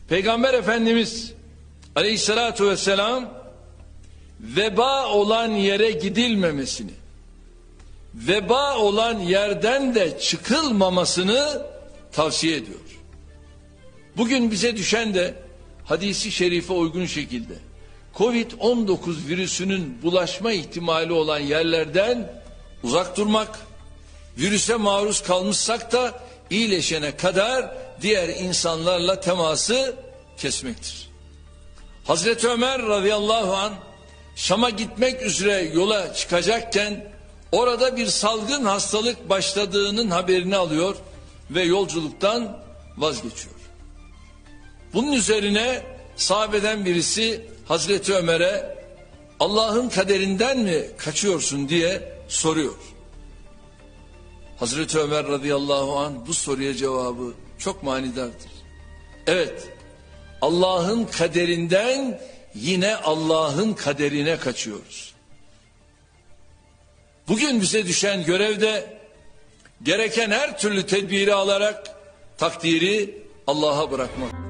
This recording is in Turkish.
Peygamber Efendimiz Aleyhissalatu vesselam veba olan yere gidilmemesini, veba olan yerden de çıkılmamasını tavsiye ediyor. Bugün bize düşen de hadisi şerife uygun şekilde Covid-19 virüsünün bulaşma ihtimali olan yerlerden uzak durmak, virüse maruz kalmışsak da iyileşene kadar diğer insanlarla teması kesmektir. Hazreti Ömer radıyallahu anh Şam'a gitmek üzere yola çıkacakken orada bir salgın hastalık başladığının haberini alıyor ve yolculuktan vazgeçiyor. Bunun üzerine sahabeden birisi Hazreti Ömer'e Allah'ın kaderinden mi kaçıyorsun diye soruyor. Hazreti Ömer radıyallahu anh bu soruya cevabı çok manidardır. Evet, Allah'ın kaderinden yine Allah'ın kaderine kaçıyoruz. Bugün bize düşen görevde gereken her türlü tedbiri alarak takdiri Allah'a bırakmak.